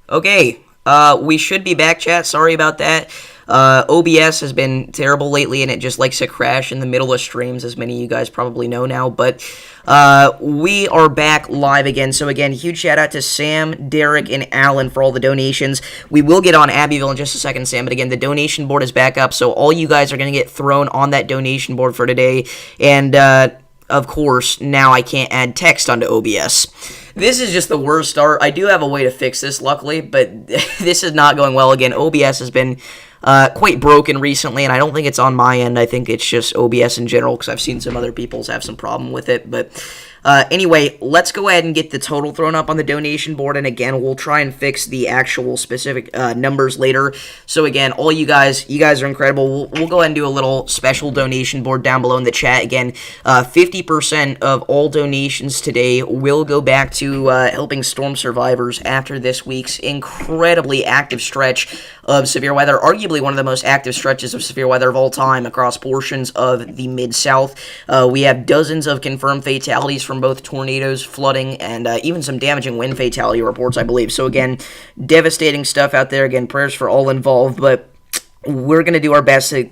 Okay, we should be back, chat. Sorry about that. OBS has been terrible lately, and it just likes to crash in the middle of streams, as many of you guys probably know now. But we are back live again. So again, huge shout out to Sam, Derek, and Alan for all the donations. We will get on Abbeville in just a second, Sam. But again, the donation board is back up, so all you guys are going to get thrown on that donation board for today. And of course, now I can't add text onto OBS. This is just the worst start. I do have a way to fix this, luckily, but this is not going well. Again, OBS has been quite broken recently, and I don't think it's on my end. I think it's just OBS in general, because I've seen some other people's have some problem with it. But anyway, let's go ahead and get the total thrown up on the donation board, and again, we'll try and fix the actual specific numbers later. So again, all you guys are incredible. We'll go ahead and do a little special donation board down below in the chat. Again, 50% of all donations today will go back to helping storm survivors after this week's incredibly active stretch of severe weather, arguably one of the most active stretches of severe weather of all time across portions of the Mid-South. We have dozens of confirmed fatalities from both tornadoes, flooding, and even some damaging wind fatality reports, I believe. So again, devastating stuff out there. Again, prayers for all involved, but we're going to do our best to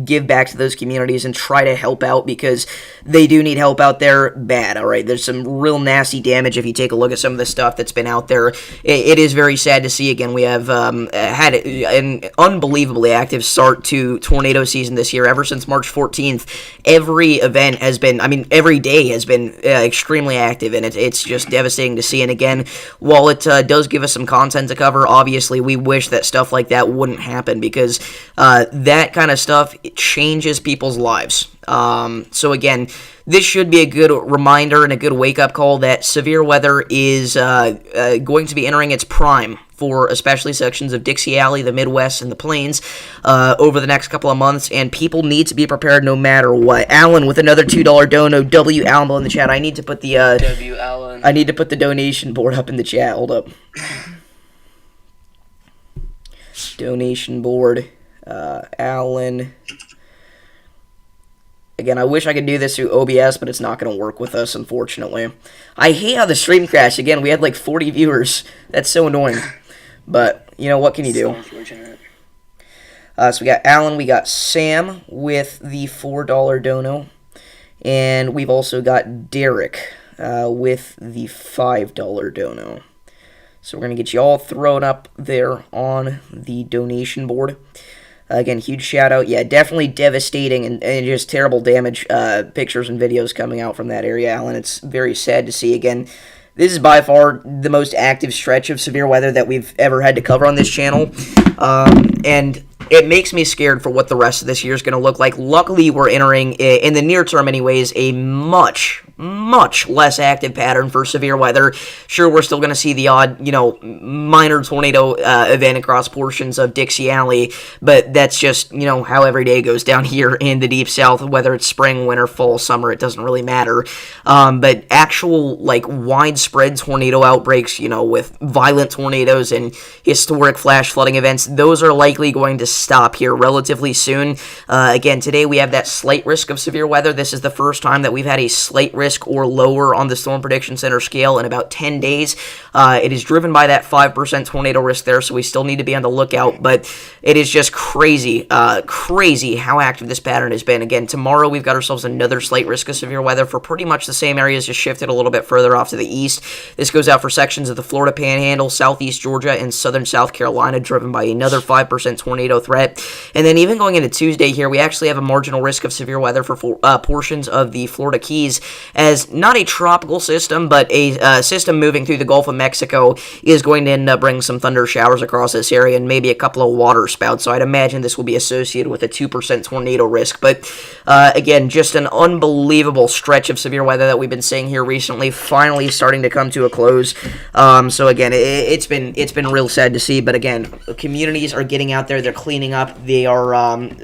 give back to those communities and try to help out, because they do need help out there bad, all right? There's some real nasty damage if you take a look at some of the stuff that's been out there. It is very sad to see. Again, we have had an unbelievably active start to tornado season this year. Ever since March 14th, every event has been, every day has been extremely active, and it's just devastating to see. And again, while it does give us some content to cover, obviously we wish that stuff like that wouldn't happen, because that kind of stuff, it changes people's lives. So again, this should be a good reminder and a good wake-up call that severe weather is going to be entering its prime for especially sections of Dixie Alley, the Midwest, and the Plains over the next couple of months, and people need to be prepared no matter what. Alan with another $2 dono, W Allen in the chat. I need to put the W Allen. I need to put the donation board up in the chat. Hold up. Donation board. Alan. Again, I wish I could do this through OBS, but it's not going to work with us, unfortunately. I hate how the stream crashed. Again, we had like 40 viewers. That's so annoying. But, you know, what can you do? So unfortunate. So we got Alan, we got Sam with the $4 dono. And we've also got Derek with the $5 dono. So we're going to get you all thrown up there on the donation board. Again, huge shout out. Yeah, definitely devastating and just terrible damage pictures and videos coming out from that area, Alan. It's very sad to see. Again, this is by far the most active stretch of severe weather that we've ever had to cover on this channel. And it makes me scared for what the rest of this year is going to look like. Luckily, we're entering, in the near term anyways, a much less active pattern for severe weather. Sure, we're still going to see the odd, minor tornado event across portions of Dixie Alley, but that's just, how every day goes down here in the Deep South, whether it's spring, winter, fall, summer, it doesn't really matter. But actual, widespread tornado outbreaks, with violent tornadoes and historic flash flooding events, those are likely going to stop here relatively soon. Again, today we have that slight risk of severe weather. This is the first time that we've had a slight risk or lower on the Storm Prediction Center scale in about 10 days. It is driven by that 5% tornado risk there, so we still need to be on the lookout, but it is just crazy how active this pattern has been. Again, tomorrow we've got ourselves another slight risk of severe weather for pretty much the same areas, just shifted a little bit further off to the east. This goes out for sections of the Florida Panhandle, southeast Georgia, and southern South Carolina, driven by another 5% tornado threat. And then even going into Tuesday here, we actually have a marginal risk of severe weather for portions of the Florida Keys, as not a tropical system, but a system moving through the Gulf of Mexico is going to end up bringing some thunder showers across this area and maybe a couple of water spouts. So I'd imagine this will be associated with a 2% tornado risk. But again, just an unbelievable stretch of severe weather that we've been seeing here recently, finally starting to come to a close. So again, it's been real sad to see. But again, communities are getting out there, they're cleaning up. They are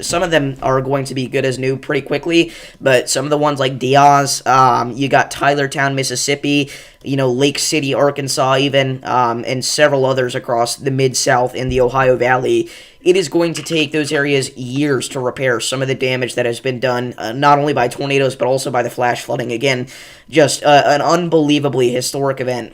some of them are going to be good as new pretty quickly, but some of the ones like Diaz, you got Tylertown, Mississippi, Lake City, Arkansas even, and several others across the Mid-South and the Ohio Valley. It is going to take those areas years to repair some of the damage that has been done, not only by tornadoes, but also by the flash flooding. Again, just an unbelievably historic event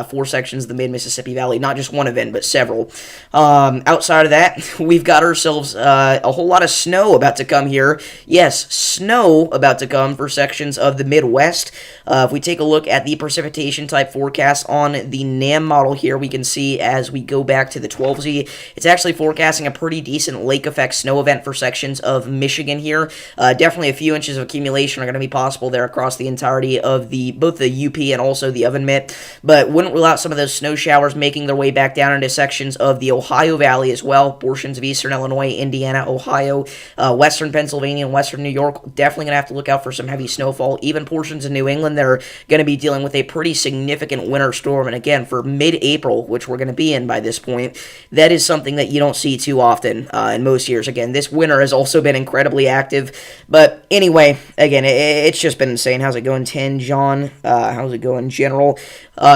for sections of the mid-Mississippi Valley. Not just one event, but several. Outside of that, we've got ourselves a whole lot of snow about to come here. Yes, snow about to come for sections of the Midwest. If we take a look at the precipitation type forecast on the NAM model here, we can see as we go back to the 12Z, it's actually forecasting a pretty decent lake effect snow event for sections of Michigan here. Definitely a few inches of accumulation are going to be possible there across the entirety of both the UP and also the oven mitt, but wouldn't rule out some of those snow showers making their way back down into sections of the Ohio Valley as well, portions of eastern Illinois, Indiana, Ohio, western Pennsylvania, and western New York. Definitely going to have to look out for some heavy snowfall. Even portions of New England, they're going to be dealing with a pretty significant winter storm, and again, for mid-April, which we're going to be in by this point, that is something that you don't see too often in most years. Again, this winter has also been incredibly active, but anyway, again, it's just been insane. How's it going, Tin John? How's it going, General?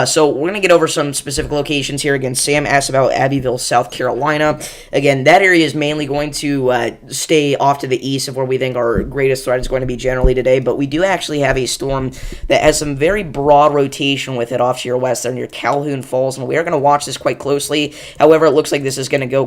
So we're going to get over some specific locations here. Again, Sam asked about Abbeville, South Carolina. Again, that area is mainly going to stay off to the east of where we think our greatest threat is going to be generally today, but we do actually have a storm that has some very broad rotation with it off to your west there near Calhoun Falls, and we are going to watch this quite closely. However, it looks like this is going to go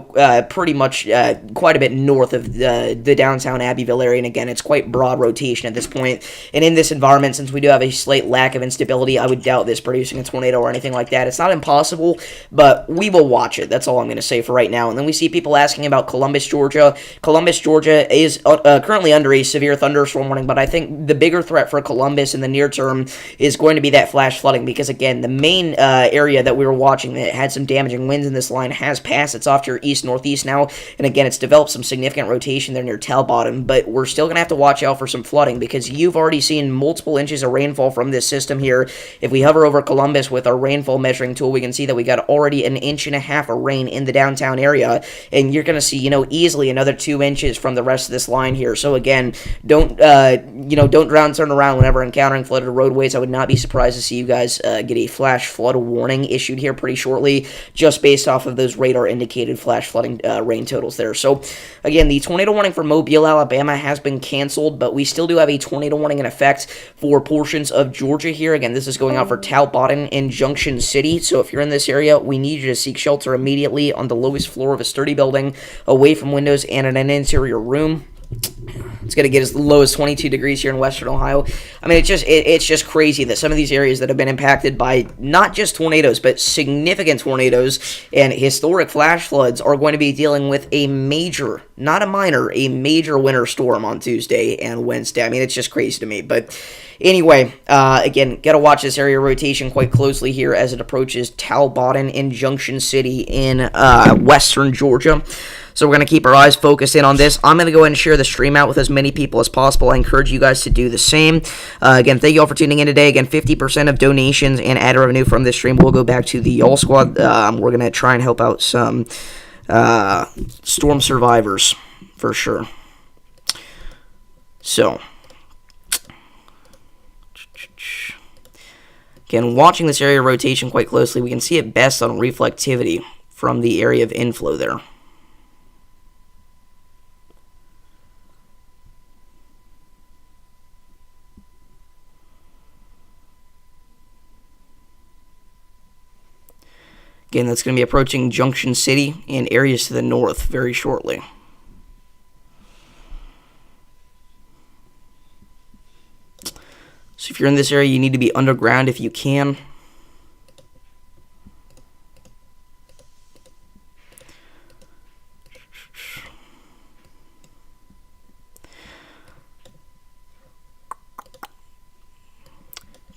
pretty much quite a bit north of the downtown Abbeville area, and again, it's quite broad rotation at this point. And in this environment, since we do have a slight lack of instability, I would doubt this producing a tornado or anything like that. It's not impossible, but we will watch it. That's all I'm going to say for right now. And then we see people asking about Columbus, Georgia. Columbus, Georgia is currently under a severe thunderstorm warning, but I think the bigger threat for Columbus in the near term is going to be that flash flooding, because again, the main area that we were watching that had some damaging winds in this line has passed. It's off to your east-northeast now, and again, it's developed some significant rotation there near Talbottom, but we're still going to have to watch out for some flooding, because you've already seen multiple inches of rainfall from this system here. If we hover over Columbus with our rainfall measuring tool, we can see that we got already an inch and a half of rain in the downtown area, and you're going to see, easily another 2 inches from the rest of this line here. So again, don't turn around whenever encountering flooded roadways. I would not be surprised to see you guys get a flash flood warning issued here pretty shortly, just based off of those radar indicated flash flooding rain totals there. So again, the tornado warning for Mobile, Alabama has been canceled, but we still do have a tornado warning in effect for portions of Georgia here. Again, this is going out for Talbotton and Junction City. So if you're in this area, we need you to seek shelter immediately on the lowest floor of a sturdy building, away from windows and in an interior room. It's going to get as low as 22 degrees here in western Ohio. I mean, it's just crazy that some of these areas that have been impacted by not just tornadoes, but significant tornadoes and historic flash floods are going to be dealing with a major, not a minor, a major winter storm on Tuesday and Wednesday. I mean, it's just crazy to me. But anyway, again, got to watch this area rotation quite closely here as it approaches Talbotton and Junction City in western Georgia. So we're going to keep our eyes focused in on this. I'm going to go ahead and share the stream out with as many people as possible. I encourage you guys to do the same. Again, thank you all for tuning in today. Again, 50% of donations and ad revenue from this stream will go back to the Y'all Squad. We're going to try and help out some storm survivors for sure. So, again, watching this area rotation quite closely, we can see it best on reflectivity from the area of inflow there. Again, that's going to be approaching Junction City and areas to the north very shortly. So if you're in this area, you need to be underground if you can.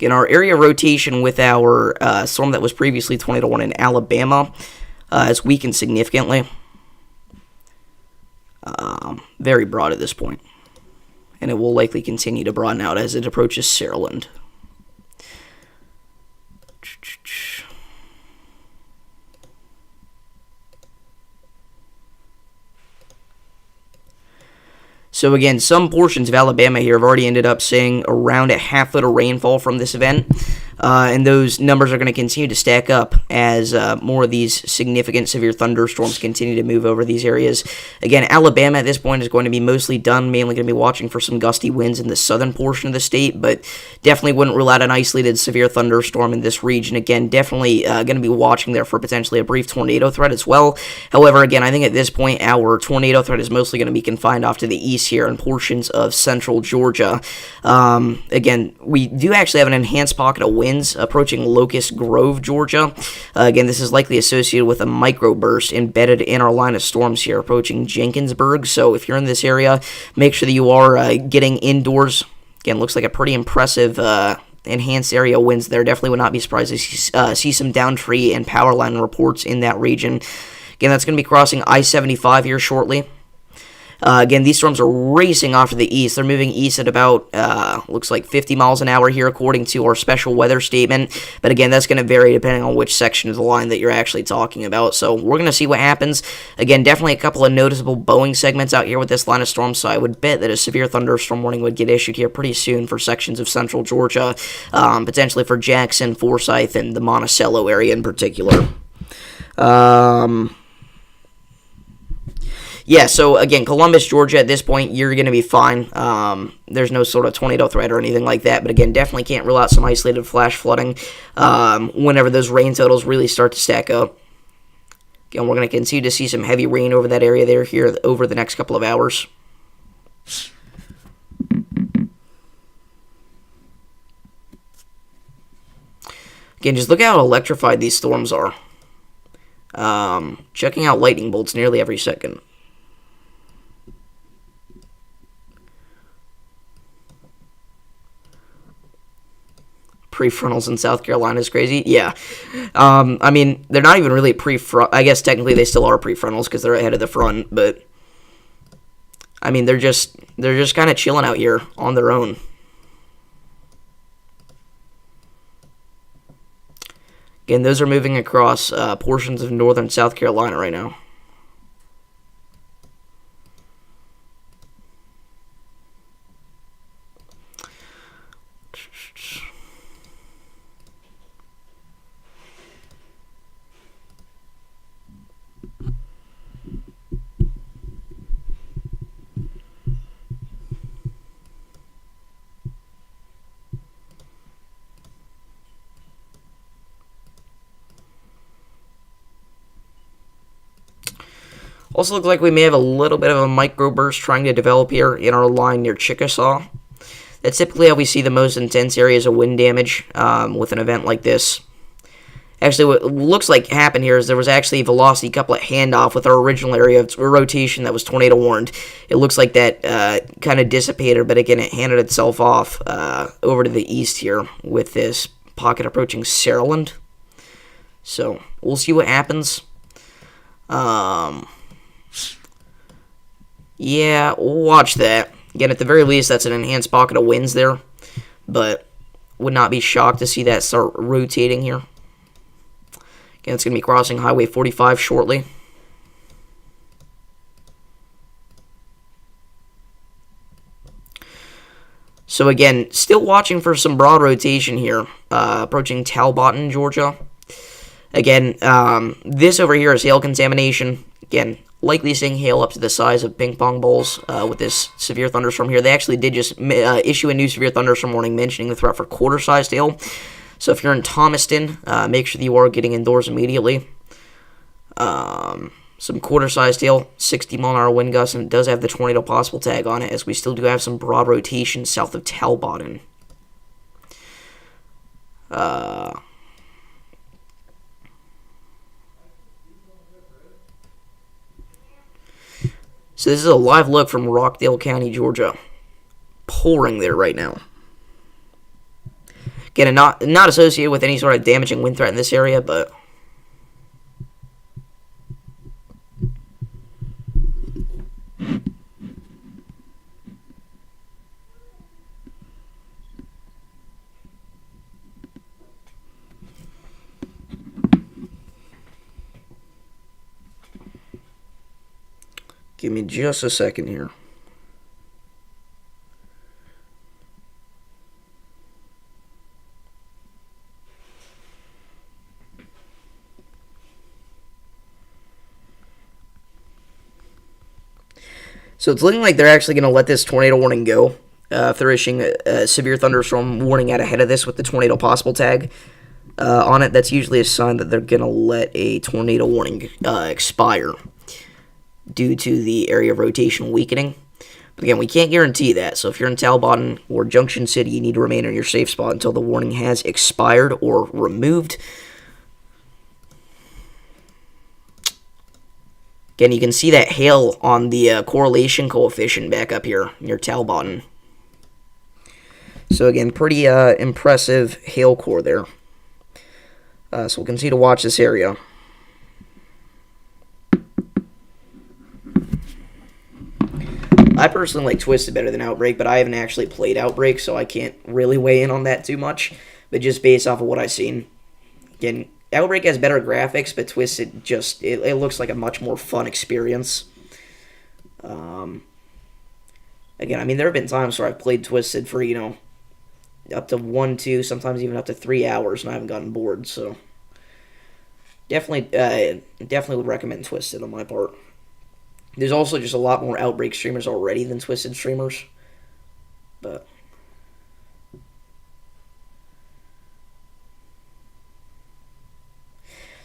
In our area rotation with our storm that was previously tornado warning in Alabama has weakened significantly. Very broad at this point. And it will likely continue to broaden out as it approaches Maryland. So again, some portions of Alabama here have already ended up seeing around a half foot of rainfall from this event. And those numbers are going to continue to stack up as more of these significant severe thunderstorms continue to move over these areas. Again, Alabama at this point is going to be mostly done, mainly going to be watching for some gusty winds in the southern portion of the state, but definitely wouldn't rule out an isolated severe thunderstorm in this region. Again, definitely going to be watching there for potentially a brief tornado threat as well. However, again, I think at this point our tornado threat is mostly going to be confined off to the east here in portions of central Georgia. Again, we do actually have an enhanced pocket of winds approaching Locust Grove, Georgia. Again, this is likely associated with a microburst embedded in our line of storms here approaching Jenkinsburg. So if you're in this area, make sure that you are getting indoors. Again, looks like a pretty impressive enhanced area winds there. Definitely would not be surprised to see some down tree and power line reports in that region. Again, that's going to be crossing I-75 here shortly. Again, these storms are racing off to the east. They're moving east at about, looks like 50 miles an hour here according to our special weather statement. But again, that's going to vary depending on which section of the line that you're actually talking about. So we're going to see what happens. Again, definitely a couple of noticeable Boeing segments out here with this line of storm. So I would bet that a severe thunderstorm warning would get issued here pretty soon for sections of central Georgia, potentially for Jackson, Forsyth, and the Monticello area in particular. Yeah, so again, Columbus, Georgia, at this point, you're going to be fine. There's no sort of tornado threat or anything like that. But again, definitely can't rule out some isolated flash flooding whenever those rain totals really start to stack up. Again, we're going to continue to see some heavy rain over that area there here over the next couple of hours. Again, just look at how electrified these storms are. Checking out lightning bolts nearly every second. Prefrontals in South Carolina is crazy. Yeah. I mean, they're not even really I guess technically they still are prefrontals because they're ahead of the front, but I mean, they're just kind of chilling out here on their own. Again, those are moving across portions of northern South Carolina right now. Also looks like we may have a little bit of a microburst trying to develop here in our line near Chickasaw. That's typically how we see the most intense areas of wind damage with an event like this. Actually, what looks like happened here is there was actually a velocity couplet handoff with our original area of rotation that was tornado warned. It looks like that kind of dissipated, but again, it handed itself off over to the east here with this pocket approaching Saraland. So we'll see what happens. Yeah, we'll watch that. Again, at the very least, that's an enhanced pocket of winds there, but would not be shocked to see that start rotating here. Again, it's going to be crossing Highway 45 shortly. So again, still watching for some broad rotation here, approaching Talbotton, Georgia. Again, this over here is hail contamination. Again, likely seeing hail up to the size of ping pong balls with this severe thunderstorm here. They actually did just issue a new severe thunderstorm warning mentioning the threat for quarter-sized hail. So if you're in Thomaston, make sure that you are getting indoors immediately. Some quarter-sized hail, 60-mile-an-hour wind gusts, and it does have the tornado possible tag on it, as we still do have some broad rotation south of Talbotton. So this is a live look from Rockdale County, Georgia. Pouring there right now. Again, not associated with any sort of damaging wind threat in this area, but give me just a second here. So it's looking like they're actually going to let this tornado warning go. If they're issuing a severe thunderstorm warning out ahead of this with the tornado possible tag on it, that's usually a sign that they're going to let a tornado warning expire due to the area of rotation weakening. But again, we can't guarantee that. So if you're in Talbot or Junction City, you need to remain in your safe spot until the warning has expired or removed. Again, you can see that hail on the correlation coefficient back up here near Talbot. So again, pretty impressive hail core there. So we'll continue to watch this area. I personally like Twisted better than Outbreak, but I haven't actually played Outbreak, so I can't really weigh in on that too much. But just based off of what I've seen, again, Outbreak has better graphics, but Twisted just it looks like a much more fun experience. Again, I mean, there have been times where I've played Twisted for up to 1, 2, sometimes even up to 3 hours, and I haven't gotten bored. So definitely would recommend Twisted on my part. There's also just a lot more Outbreak streamers already than Twisted streamers. But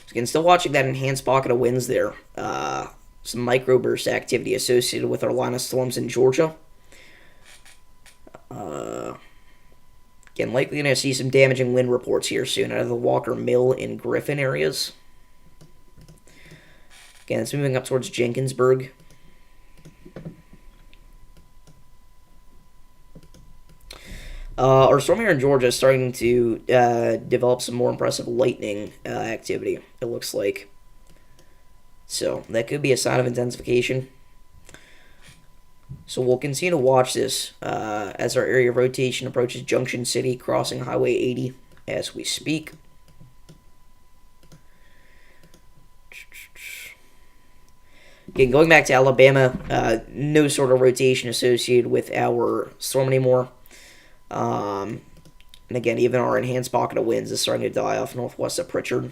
so again, still watching that enhanced pocket of winds there. Some microburst activity associated with our line of storms in Georgia. Again, likely going to see some damaging wind reports here soon out of the Walker Mill and Griffin areas. Again, it's moving up towards Jenkinsburg. Our storm here in Georgia is starting to develop some more impressive lightning activity, it looks like. So that could be a sign of intensification. So we'll continue to watch this as our area of rotation approaches Junction City, crossing Highway 80 as we speak. Again, going back to Alabama, no sort of rotation associated with our storm anymore. And again, even our enhanced pocket of winds is starting to die off northwest of Pritchard.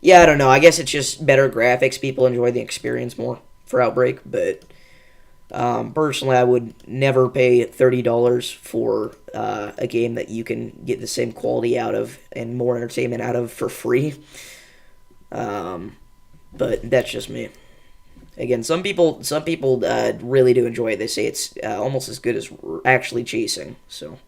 Yeah, I don't know. I guess it's just better graphics. People enjoy the experience more for Outbreak, but personally, I would never pay $30 for a game that you can get the same quality out of and more entertainment out of for free. But that's just me. Again, some people really do enjoy it. They say it's almost as good as actually chasing. So,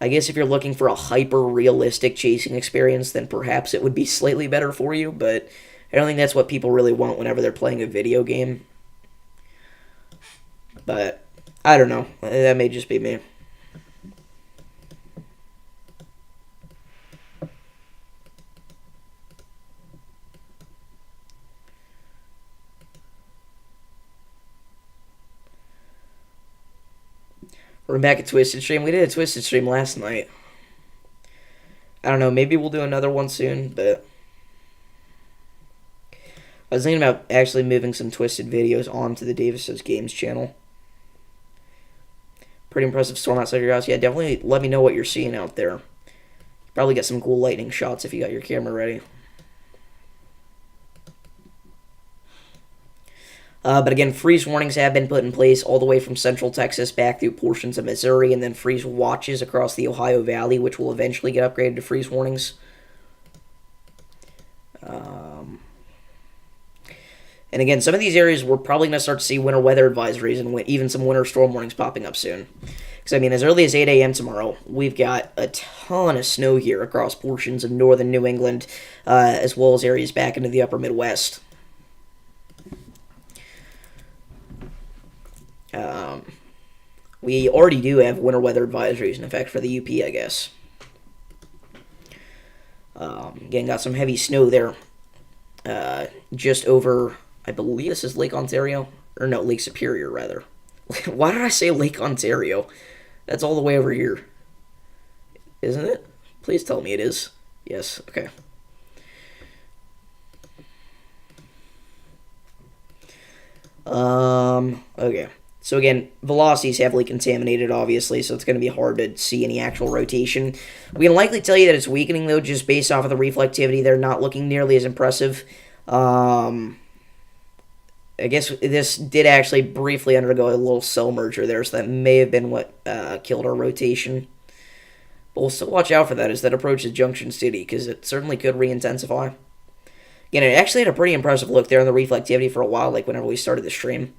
I guess if you're looking for a hyper-realistic chasing experience, then perhaps it would be slightly better for you, but I don't think that's what people really want whenever they're playing a video game. But, I don't know. That may just be me. We're back at Twisted Stream. We did a Twisted Stream last night. I don't know, maybe we'll do another one soon, but I was thinking about actually moving some Twisted videos onto the Davis's Games channel. Pretty impressive storm outside your house. Yeah, definitely let me know what you're seeing out there. Probably get some cool lightning shots if you got your camera ready. But again, freeze warnings have been put in place all the way from central Texas back through portions of Missouri, and then freeze watches across the Ohio Valley, which will eventually get upgraded to freeze warnings. And again, some of these areas we're probably going to start to see winter weather advisories and even some winter storm warnings popping up soon. Because, I mean, as early as 8 a.m. tomorrow, we've got a ton of snow here across portions of northern New England, as well as areas back into the upper Midwest. We already do have winter weather advisories in effect for the UP, I guess. Again, got some heavy snow there. Just over, I believe this is Lake Ontario. Or no, Lake Superior, rather. Why did I say Lake Ontario? That's all the way over here. Isn't it? Please tell me it is. Yes, okay. Okay. So again, velocity is heavily contaminated, obviously, so it's going to be hard to see any actual rotation. We can likely tell you that it's weakening, though, just based off of the reflectivity. They're not looking nearly as impressive. I guess this did actually briefly undergo a little cell merger there, so that may have been what killed our rotation. But we'll still watch out for that as that approaches Junction City, because it certainly could re-intensify. Again, it actually had a pretty impressive look there on the reflectivity for a while, like whenever we started the stream.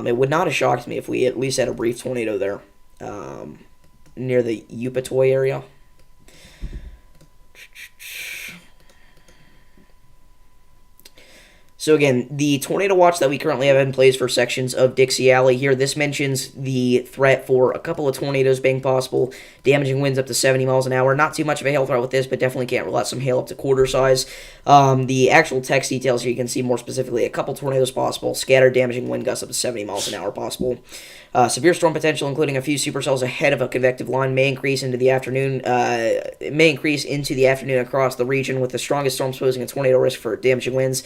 It would not have shocked me if we at least had a brief tornado there near the Upatoy area. So again, the tornado watch that we currently have in place for sections of Dixie Alley here, this mentions the threat for a couple of tornadoes being possible, damaging winds up to 70 miles an hour. Not too much of a hail threat with this, but definitely can't rule out some hail up to quarter size. The actual text details here, you can see more specifically a couple tornadoes possible, scattered damaging wind gusts up to 70 miles an hour possible. Severe storm potential, including a few supercells ahead of a convective line, may increase into the afternoon. It may increase into the afternoon across the region, with the strongest storms posing a tornado risk for damaging winds.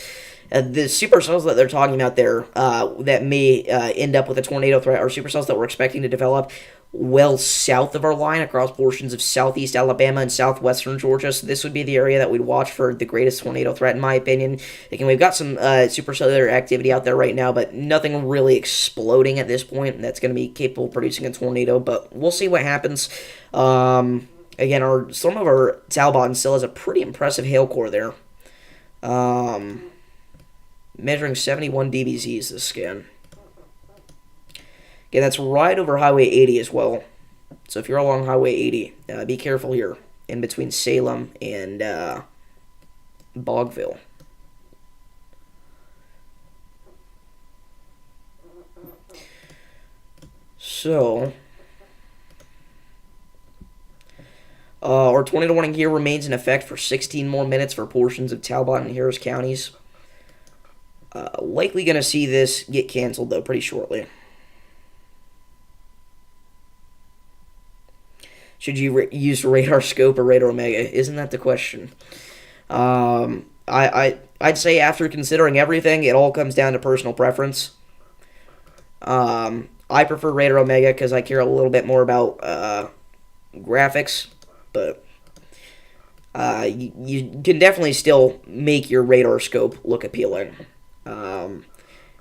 The supercells that they're talking about there that may end up with a tornado threat are supercells that we're expecting to develop well south of our line across portions of southeast Alabama and southwestern Georgia. So this would be the area that we'd watch for the greatest tornado threat, in my opinion. Again, we've got some supercellular activity out there right now, but nothing really exploding at this point that's going to be capable of producing a tornado, but we'll see what happens. Again, our storm over Talbot still has a pretty impressive hail core there. Measuring 71 dBz's this scan. Okay, that's right over Highway 80 as well. So if you're along Highway 80, be careful here in between Salem and Bogville. So, our tornado warning here remains in effect for 16 more minutes for portions of Talbot and Harris counties. Likely going to see this get canceled, though, pretty shortly. Should you use radar scope or radar omega? Isn't that the question? I'd say after considering everything, it all comes down to personal preference. I prefer radar omega because I care a little bit more about graphics, but you can definitely still make your radar scope look appealing.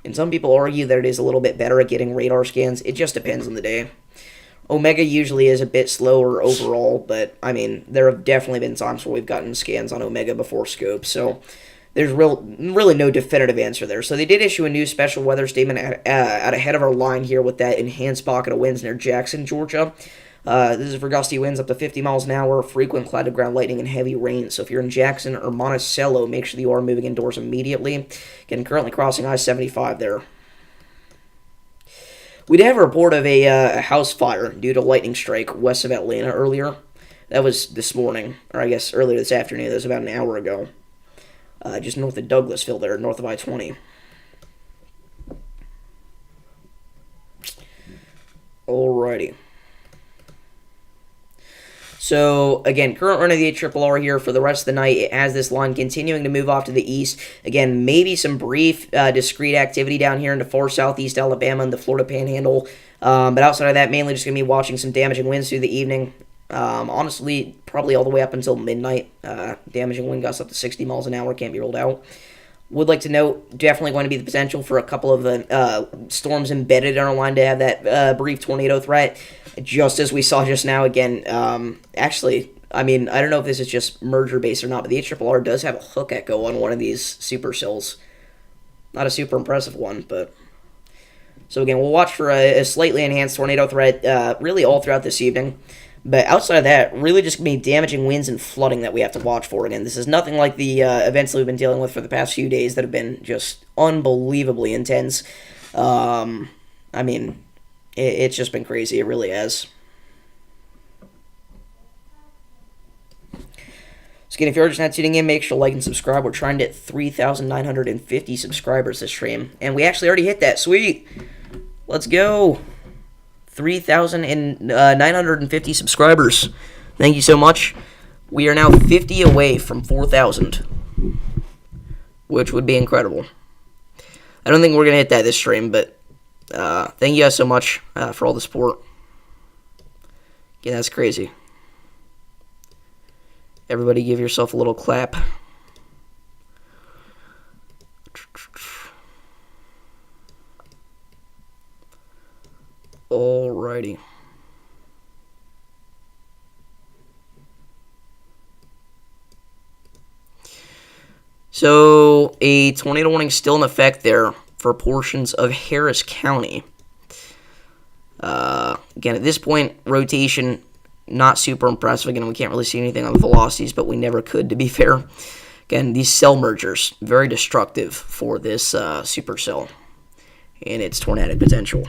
And some people argue that it is a little bit better at getting radar scans. It just depends on the day. Omega usually is a bit slower overall, but, I mean, there have definitely been times where we've gotten scans on Omega before scope, so there's really no definitive answer there. So they did issue a new special weather statement out ahead of our line here with that enhanced pocket of winds near Jackson, Georgia. This is for gusty winds up to 50 miles an hour, frequent clouded ground lightning, and heavy rain. So if you're in Jackson or Monticello, make sure that you are moving indoors immediately. Again, currently crossing I-75 there. We did have a report of a house fire due to lightning strike west of Atlanta earlier. That was this morning, or I guess earlier this afternoon. That was about an hour ago. Just north of Douglasville there, north of I-20. Alrighty. So, again, current run of the ARRR here for the rest of the night. It has this line continuing to move off to the east. Again, maybe some brief, discrete activity down here into far southeast Alabama and the Florida Panhandle. But outside of that, mainly just going to be watching some damaging winds through the evening. Honestly, probably all the way up until midnight. Damaging wind gusts up to 60 miles an hour can't be ruled out. Would like to note, definitely going to be the potential for a couple of the storms embedded in our line to have that brief tornado threat, just as we saw just now. Again, actually, I mean, I don't know if this is just merger-based or not, but the ARRR does have a hook echo on one of these supercells. Not a super impressive one, but... So again, we'll watch for a slightly enhanced tornado threat really all throughout this evening. But outside of that, really just going to be damaging winds and flooding that we have to watch for. Again, this is nothing like the events that we've been dealing with for the past few days that have been just unbelievably intense. I mean, it's just been crazy. It really has. So again, if you're just not tuning in, make sure to like and subscribe. We're trying to hit 3,950 subscribers this stream. And we actually already hit that. Sweet. Let's go. 3,950 subscribers. Thank you so much. We are now 50 away from 4,000, which would be incredible. I don't think we're going to hit that this stream, but thank you guys so much for all the support. Yeah, that's crazy. Everybody give yourself a little clap. Alrighty. So, a tornado warning still in effect there for portions of Harris County. Again, at this point, rotation, not super impressive. Again, we can't really see anything on the velocities, but we never could, to be fair. Again, these cell mergers, very destructive for this supercell and its tornadic potential.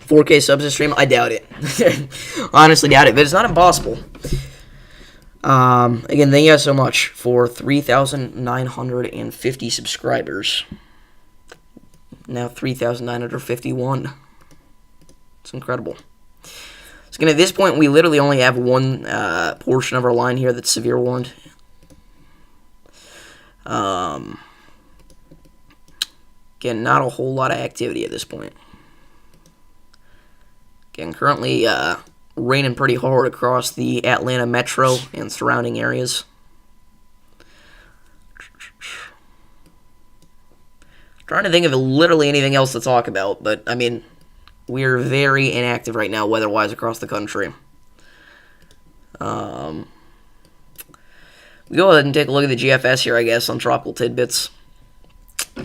$4K subs to stream? I doubt it. Honestly doubt it, but it's not impossible. Again, thank you guys so much for 3,950 subscribers. Now 3,951. It's incredible. So again, at this point, we literally only have one portion of our line here that's severe warned. Again, not a whole lot of activity at this point. Again, currently raining pretty hard across the Atlanta metro and surrounding areas. Trying to think of literally anything else to talk about, but I mean, we're very inactive right now weather-wise across the country. We go ahead and take a look at the GFS here, I guess, on Tropical Tidbits.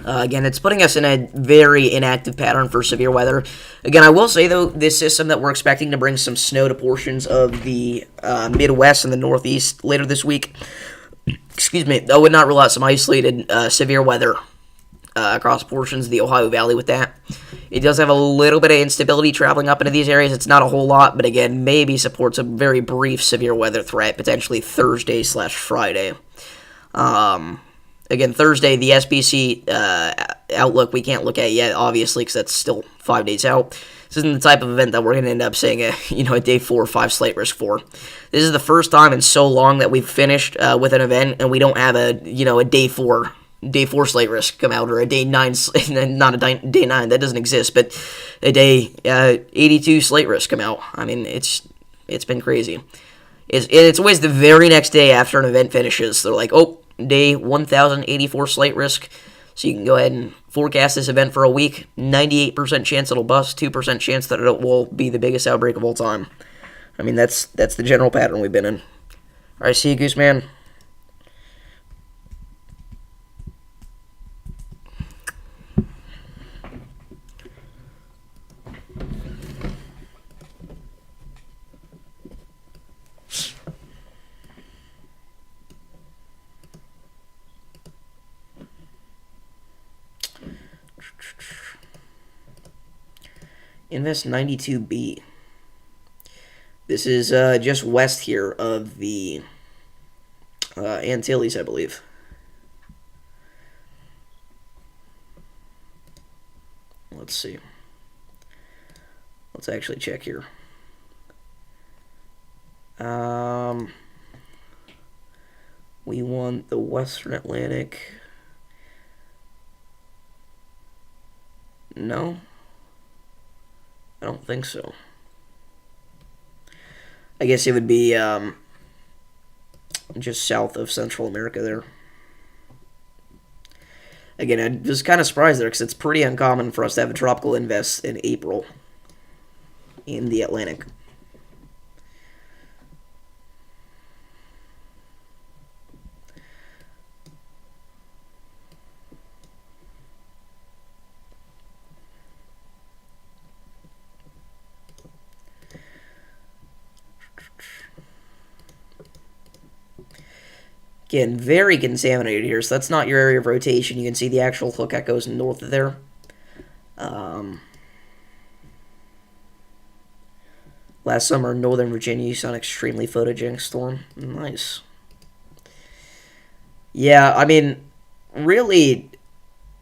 Again, it's putting us in a very inactive pattern for severe weather. Again, I will say, though, this system that we're expecting to bring some snow to portions of the Midwest and the Northeast later this week, excuse me, I would not rule out some isolated severe weather across portions of the Ohio Valley with that. It does have a little bit of instability traveling up into these areas. It's not a whole lot, but again, maybe supports a very brief severe weather threat, potentially Thursday/Friday. Again, Thursday, the SPC outlook we can't look at yet, obviously, because that's still 5 days out. This isn't the type of event that we're going to end up seeing a day 4 or 5 slate risk for. This is the first time in so long that we've finished with an event and we don't have a day 4 slate risk come out, or a day 9, not a day 9, that doesn't exist, but a day 82 slate risk come out. I mean, it's been crazy. It's always the very next day after an event finishes. They're like, oh, day 1084 slate risk, so you can go ahead and forecast this event for a week. 98% chance it'll bust, 2% chance that it will be the biggest outbreak of all time. I mean, that's the general pattern we've been in. All right, see you, Gooseman. Invest 92B. This is just west here of the Antilles, I believe. Let's see. Let's actually check here. We want the Western Atlantic. No, I don't think so. I guess it would be just south of Central America there. Again, I was kind of surprised there because it's pretty uncommon for us to have a tropical invest in April in the Atlantic. Again, very contaminated here, so that's not your area of rotation. You can see the actual hook that goes north of there. Last summer in Northern Virginia, you saw an extremely photogenic storm. Nice. Yeah, I mean, really,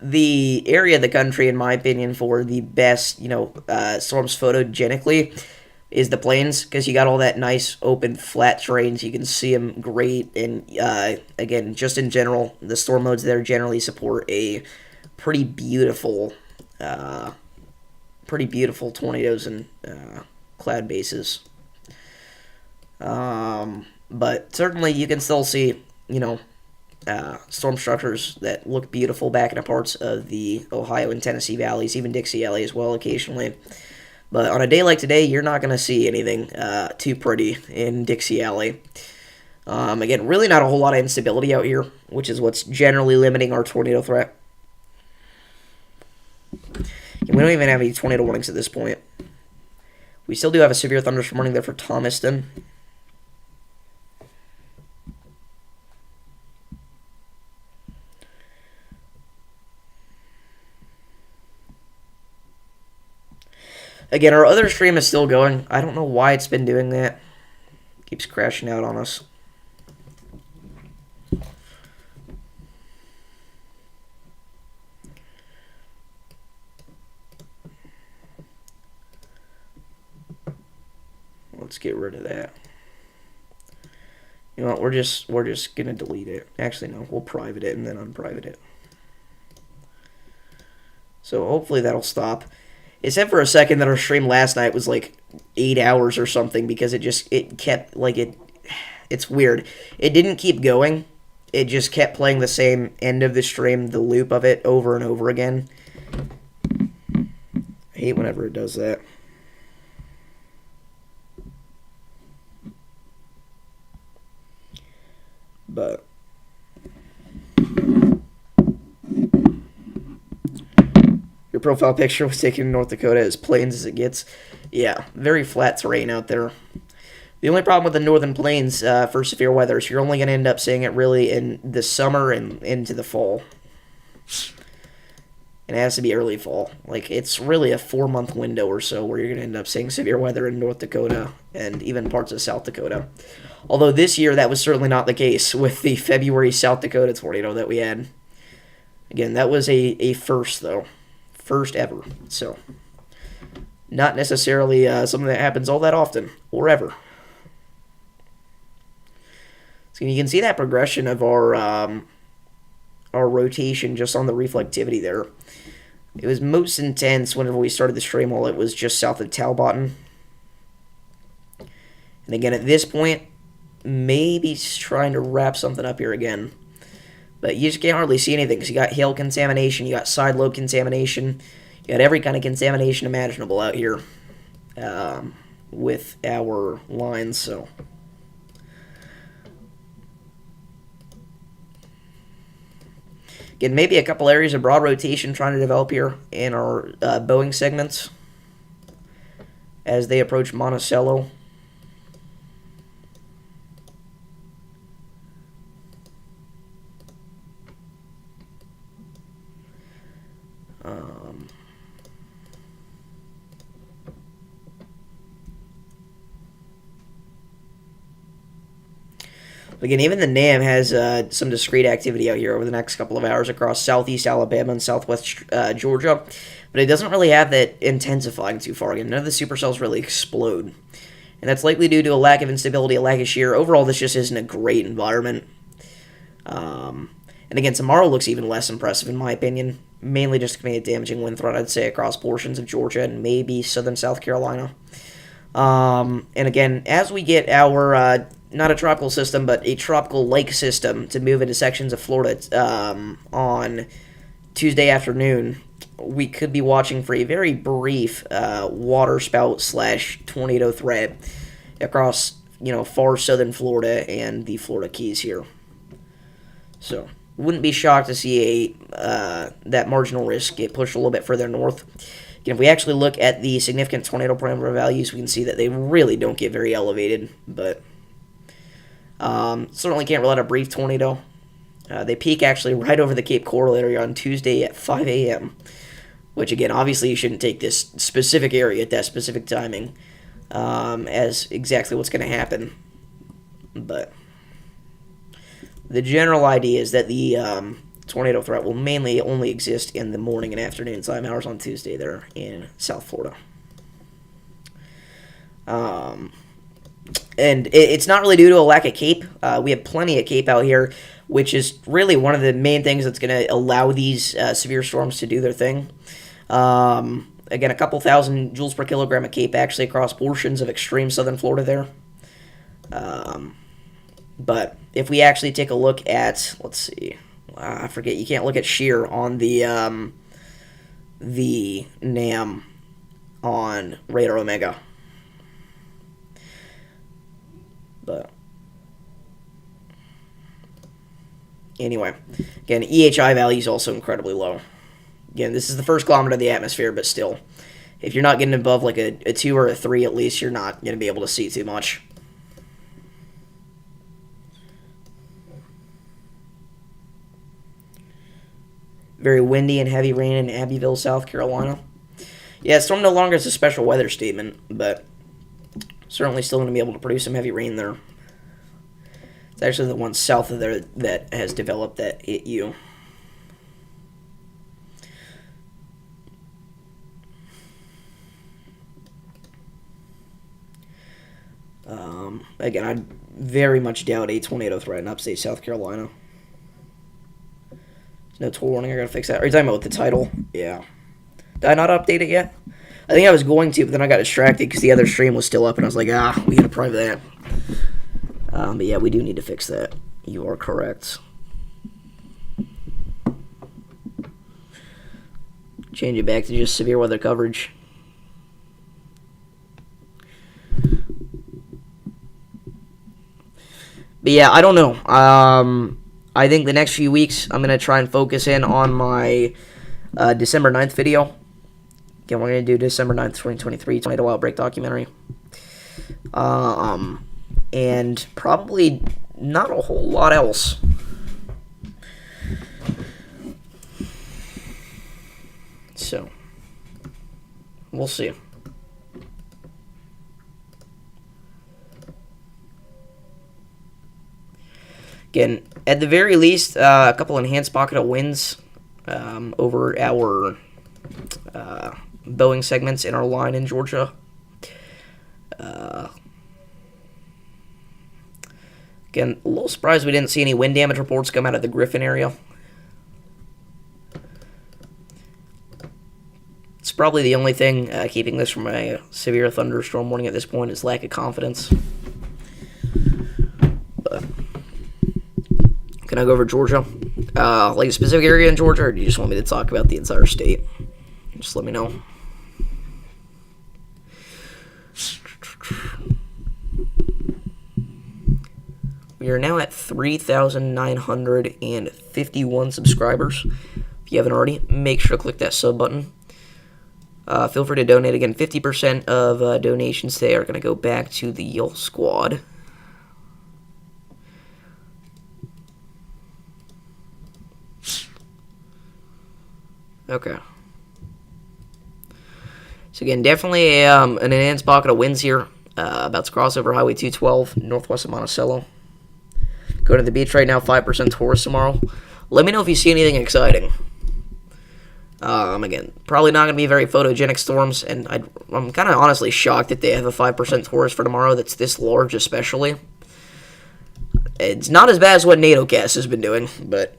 the area of the country, in my opinion, for the best, storms photogenically is the plains, because you got all that nice open flat terrain, so you can see them great. And again, just in general, the storm modes there generally support a pretty beautiful, tornadoes and cloud bases. But certainly you can still see, storm structures that look beautiful back in parts of the Ohio and Tennessee valleys, even Dixie Valley as well occasionally. But on a day like today, you're not going to see anything too pretty in Dixie Alley. Again, really not a whole lot of instability out here, which is what's generally limiting our tornado threat. And we don't even have any tornado warnings at this point. We still do have a severe thunderstorm warning there for Thomaston. Again, our other stream is still going. I don't know why it's been doing that. Keeps crashing out on us. Let's get rid of that. You know what? We're just gonna delete it. Actually, no. We'll private it and then unprivate it. So hopefully that'll stop. It said for a second that our stream last night was like 8 hours or something, because it kept it's weird. It didn't keep going. It just kept playing the same end of the stream, the loop of it, over and over again. I hate whenever it does that. But your profile picture was taken in North Dakota, as plains as it gets. Yeah, very flat terrain out there. The only problem with the northern plains for severe weather is you're only going to end up seeing it really in the summer and into the fall. And it has to be early fall. Like, it's really a 4-month window or so where you're going to end up seeing severe weather in North Dakota and even parts of South Dakota. Although this year that was certainly not the case with the February South Dakota tornado that we had. Again, that was a first, though. First ever. So, not necessarily something that happens all that often or ever. So you can see that progression of our rotation just on the reflectivity there. It was most intense whenever we started the stream while it was just south of Talbotton. And again, at this point, maybe trying to wrap something up here again. But you just can't hardly see anything, because you got hail contamination, you got side load contamination, you got every kind of contamination imaginable out here with our lines. So again, maybe a couple areas of broad rotation trying to develop here in our Boeing segments as they approach Monticello. Again, even the NAM has some discrete activity out here over the next couple of hours across southeast Alabama and southwest Georgia, but it doesn't really have that intensifying too far. Again, none of the supercells really explode, and that's likely due to a lack of instability, a lack of shear. Overall, this just isn't a great environment. And again, tomorrow looks even less impressive in my opinion, mainly just going to be a damaging wind threat, I'd say, across portions of Georgia and maybe southern South Carolina. And again, as we get our not a tropical system, but a tropical-like system to move into sections of Florida on Tuesday afternoon, we could be watching for a very brief waterspout / tornado threat across, far southern Florida and the Florida Keys here. So, wouldn't be shocked to see that marginal risk get pushed a little bit further north. Again, if we actually look at the significant tornado parameter values, we can see that they really don't get very elevated, but certainly can't rule out a brief tornado. They peak actually right over the Cape Coral area on Tuesday at 5 a.m., which, again, obviously you shouldn't take this specific area at that specific timing as exactly what's going to happen. But the general idea is that the tornado threat will mainly only exist in the morning and afternoon time hours on Tuesday there in South Florida. And it's not really due to a lack of CAPE. We have plenty of CAPE out here, which is really one of the main things that's going to allow these severe storms to do their thing. Again, a couple thousand joules per kilogram of CAPE actually across portions of extreme southern Florida there. But if we actually take a look at, let's see, I forget, you can't look at shear on the NAM on Radar Omega. But anyway, again, EHI value is also incredibly low. Again, this is the first kilometer of the atmosphere, but still, if you're not getting above like a 2 or a 3 at least, you're not going to be able to see too much. Very windy and heavy rain in Abbeville, South Carolina. Yeah, storm no longer is a special weather statement, but certainly still going to be able to produce some heavy rain there. It's actually the one south of there that has developed that hit you. Again, I very much doubt a tornado threat in upstate South Carolina. There's no toll warning. I gotta fix that. Are you talking about with the title? Yeah. Did I not update it yet? I think I was going to, but then I got distracted because the other stream was still up, and I was like, we gotta private that. But yeah, we do need to fix that. You are correct. Change it back to just severe weather coverage. But yeah, I don't know. I think the next few weeks I'm going to try and focus in on my December 9th video. Again, we're going to do December 9th, 2023 tornado outbreak documentary. And probably not a whole lot else. So, we'll see. Again, at the very least, a couple enhanced pocket of winds over our Boeing segments in our line in Georgia. Again, a little surprised we didn't see any wind damage reports come out of the Griffin area. It's probably the only thing keeping this from a severe thunderstorm warning at this point is lack of confidence. But can I go over Georgia? Like a specific area in Georgia, or do you just want me to talk about the entire state? Just let me know. We are now at 3,951 subscribers. If you haven't already, make sure to click that sub button. Feel free to donate. Again, 50% of donations today are going to go back to the Yale squad. Okay. So again, definitely an enhanced pocket of winds here. About to cross over Highway 212, northwest of Monticello. Going to the beach right now, 5% tourists tomorrow. Let me know if you see anything exciting. Again, probably not going to be very photogenic storms, and I'm kind of honestly shocked that they have a 5% tourist for tomorrow that's this large especially. It's not as bad as what NATOcast has been doing, but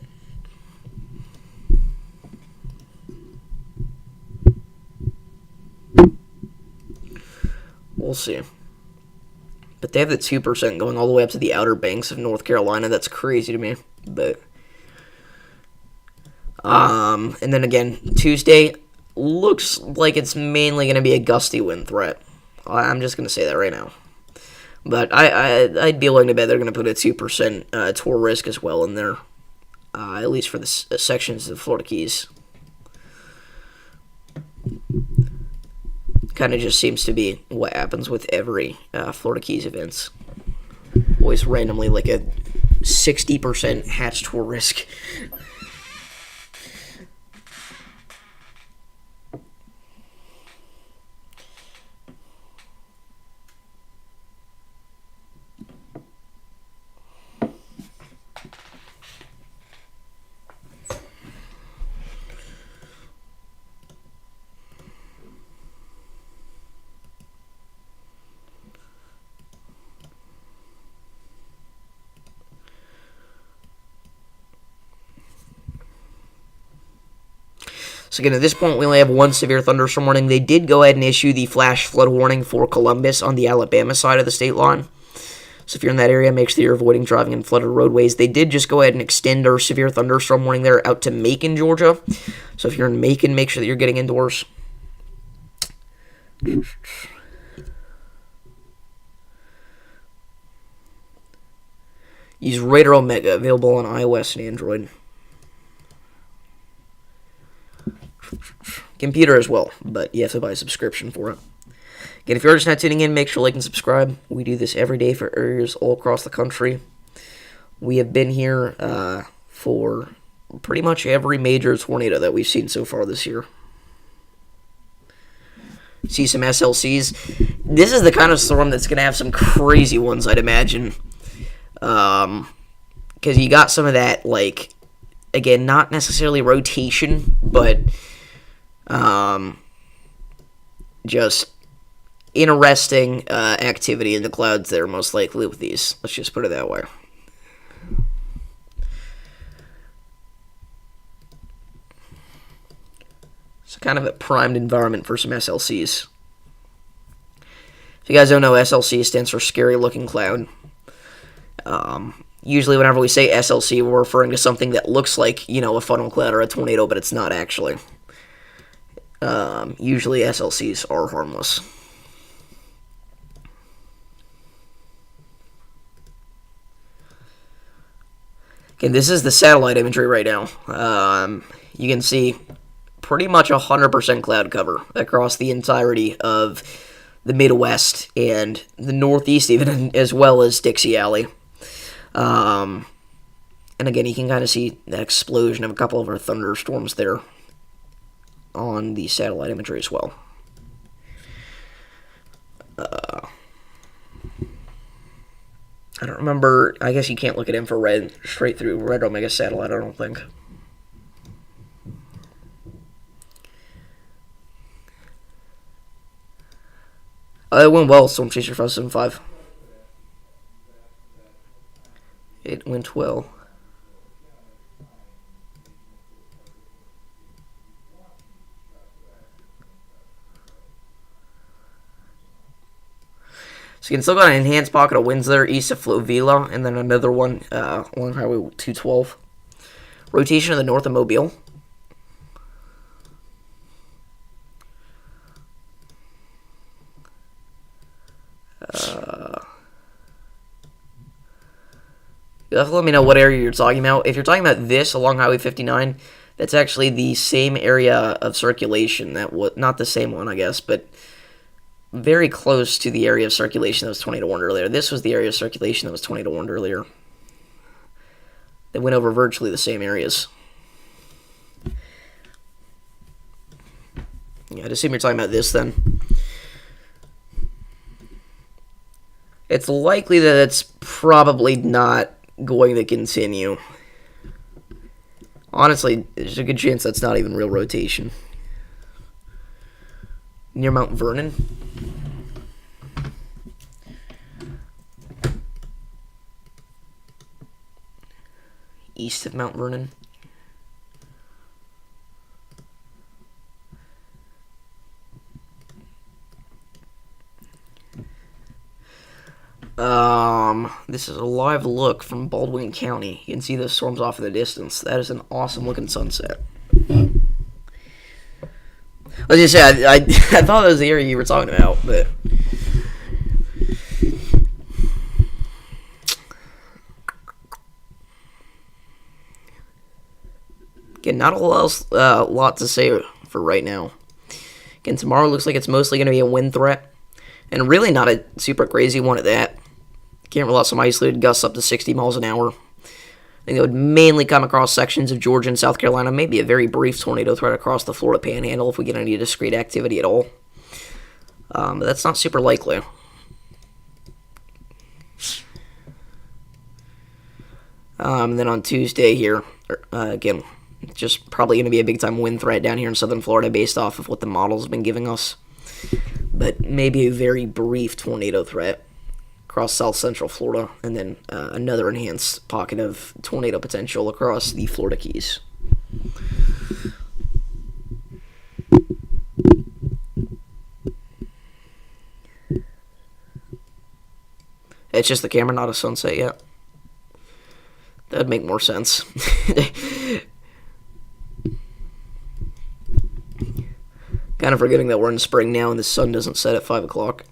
we'll see. But they have the 2% going all the way up to the Outer Banks of North Carolina. That's crazy to me. But and then again, Tuesday looks like it's mainly going to be a gusty wind threat. I'm just going to say that right now. But I'd be willing to bet they're going to put a 2% tour risk as well in there, at least for the sections of the Florida Keys. Kind of just seems to be what happens with every Florida Keys events. Always randomly like a 60% hatch tour risk. So again, at this point, we only have one severe thunderstorm warning. They did go ahead and issue the flash flood warning for Columbus on the Alabama side of the state line. So if you're in that area, make sure you're avoiding driving in flooded roadways. They did just go ahead and extend our severe thunderstorm warning there out to Macon, Georgia. So if you're in Macon, make sure that you're getting indoors. Use Radar Omega, available on iOS and Android. Computer as well, but you have to buy a subscription for it. Again, if you're just not tuning in, make sure to like and subscribe. We do this every day for areas all across the country. We have been here for pretty much every major tornado that we've seen so far this year. See some SLCs. This is the kind of storm that's going to have some crazy ones, I'd imagine. Because you got some of that, like, again, not necessarily rotation, but just interesting activity in the clouds there, most likely with these. Let's just put it that way. It's kind of a primed environment for some SLCs. If you guys don't know, SLC stands for Scary Looking Cloud. Usually whenever we say SLC, we're referring to something that looks like, a funnel cloud or a tornado, but it's not actually. Usually SLCs are harmless. Okay, this is the satellite imagery right now. You can see pretty much 100% cloud cover across the entirety of the Midwest and the Northeast, even as well as Dixie Alley. And again, you can kind of see that explosion of a couple of our thunderstorms there on the satellite imagery as well. I don't remember. I guess you can't look at infrared straight through Red Omega satellite, I don't think. It went well, Storm Chaser 575. It went well. So you can still got an enhanced pocket of winds there east of Flovila, and then another one along Highway 212. Rotation of the north of Mobile. You'll have to let me know what area you're talking about. If you're talking about this along Highway 59, that's actually the same area of circulation. Not the same one, I guess, but very close to the area of circulation that was tornado warned earlier. This was the area of circulation that was tornado warned earlier. They went over virtually the same areas. Yeah, I'd assume you're talking about this then. It's likely that it's probably not going to continue. Honestly, there's a good chance that's not even real rotation. Near Mount Vernon. East of Mount Vernon. This is a live look from Baldwin County. You can see the storms off in the distance. That is an awesome looking sunset. I was just saying, I thought that was the area you were talking about, but again, not a lot to say for right now. Again, tomorrow looks like it's mostly going to be a wind threat, and really not a super crazy one at that. Can't rely on some isolated gusts up to 60 miles an hour. I think it would mainly come across sections of Georgia and South Carolina, maybe a very brief tornado threat across the Florida Panhandle if we get any discrete activity at all. But that's not super likely. And then on Tuesday here, again, just probably going to be a big-time wind threat down here in southern Florida based off of what the models have been giving us. But maybe a very brief tornado threat across south-central Florida, and then another enhanced pocket of tornado potential across the Florida Keys. It's just the camera, not a sunset yet. That'd make more sense. Kind of forgetting that we're in spring now and the sun doesn't set at 5 o'clock.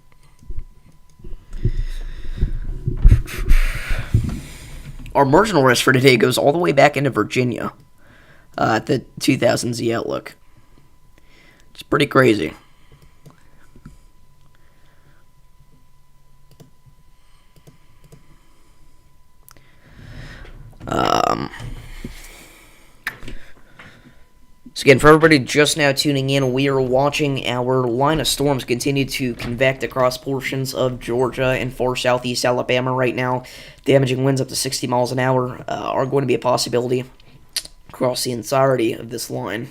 Our marginal risk for today goes all the way back into Virginia at the 2000 Z outlook. It's pretty crazy. So again, for everybody just now tuning in, we are watching our line of storms continue to convect across portions of Georgia and far southeast Alabama right now. Damaging winds up to 60 miles an hour are going to be a possibility across the entirety of this line.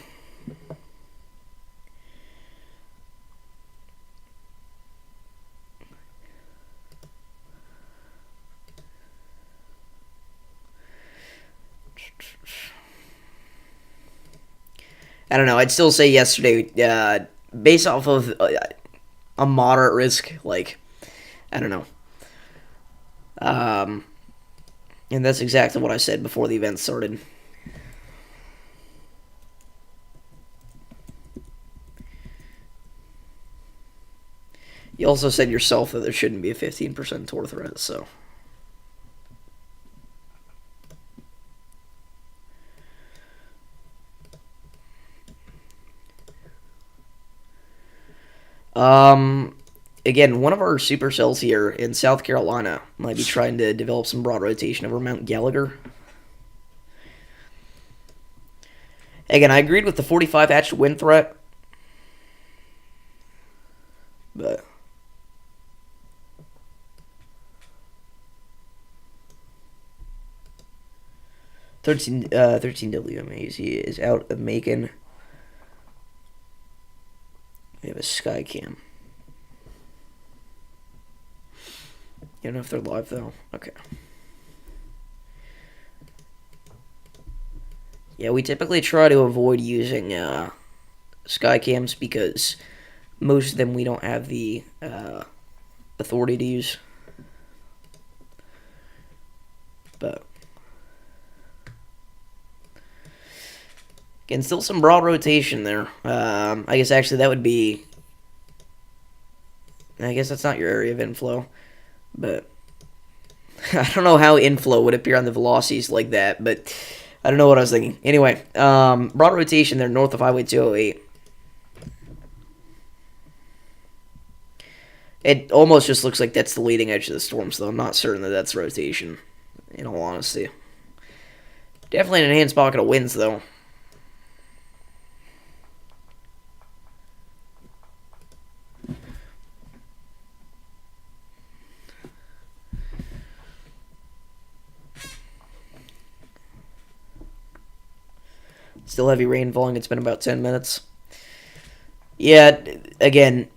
I don't know. I'd still say yesterday, based off of a moderate risk, like, I don't know. And that's exactly what I said before the event started. You also said yourself that there shouldn't be a 15% tor threat, so... Again, one of our supercells here in South Carolina might be trying to develop some broad rotation over Mount Gallagher. Again, I agreed with the 45 hatched wind threat, but 13 WMAZ is out of Macon. We have a sky cam. You don't know if they're live, though? Okay. Yeah, we typically try to avoid using sky cams because most of them we don't have the authority to use. But again, still some broad rotation there. I guess actually that would be... I guess that's not your area of inflow. But I don't know how inflow would appear on the velocities like that, but I don't know what I was thinking. Anyway, broad rotation there north of Highway 208. It almost just looks like that's the leading edge of the storm, so I'm not certain that that's rotation, in all honesty. Definitely an enhanced pocket of winds, though. Still heavy rain falling. It's been about 10 minutes. Yeah, again,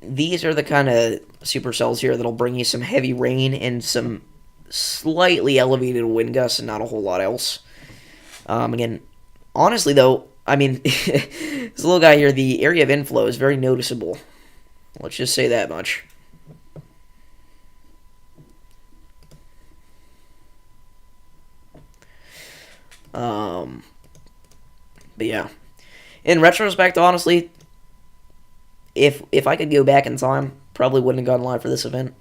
these are the kind of supercells here that'll bring you some heavy rain and some slightly elevated wind gusts and not a whole lot else. Again, honestly, though, I mean, this little guy here, the area of inflow is very noticeable. Let's just say that much. But yeah, in retrospect, honestly, if I could go back in time, probably wouldn't have gone live for this event.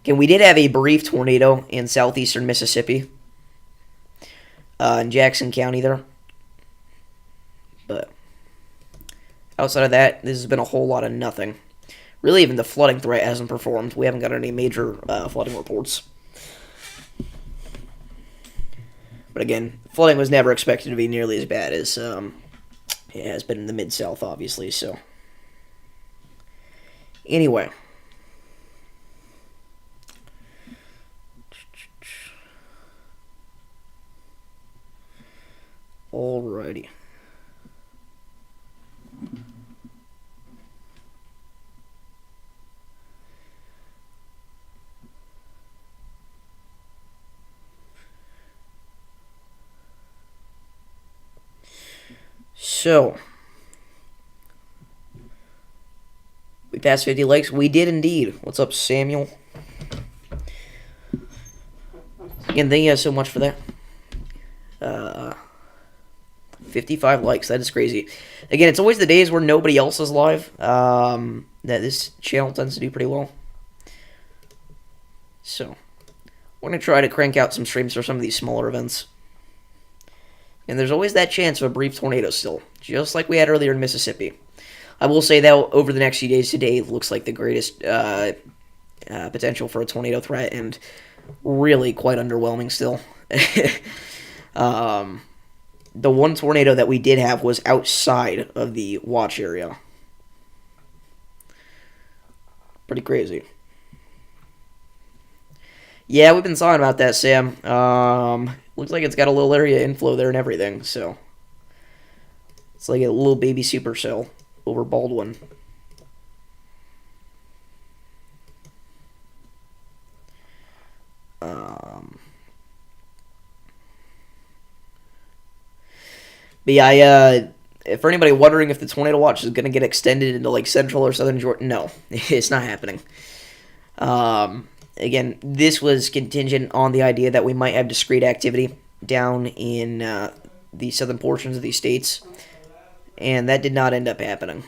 Again, we did have a brief tornado in southeastern Mississippi, in Jackson County there. But outside of that, this has been a whole lot of nothing. Really, even the flooding threat hasn't performed. We haven't got any major flooding reports. But again, flooding was never expected to be nearly as bad as it has been in the Mid-South, obviously, so. Anyway. Alrighty. So, we passed 50 likes. We did indeed. What's up, Samuel? Again, thank you guys so much for that. 55 likes. That is crazy. Again, it's always the days where nobody else is live that this channel tends to do pretty well. So, we're going to try to crank out some streams for some of these smaller events. And there's always that chance of a brief tornado still, just like we had earlier in Mississippi. I will say that over the next few days, today looks like the greatest potential for a tornado threat, and really quite underwhelming still. The one tornado that we did have was outside of the watch area. Pretty crazy. Yeah, we've been talking about that, Sam. Looks like it's got a little area inflow there and everything, so it's like a little baby supercell over Baldwin. But yeah, for anybody wondering if the tornado watch is going to get extended into like central or southern Georgia, no, it's not happening. Again, this was contingent on the idea that we might have discrete activity down in the southern portions of these states, and that did not end up happening.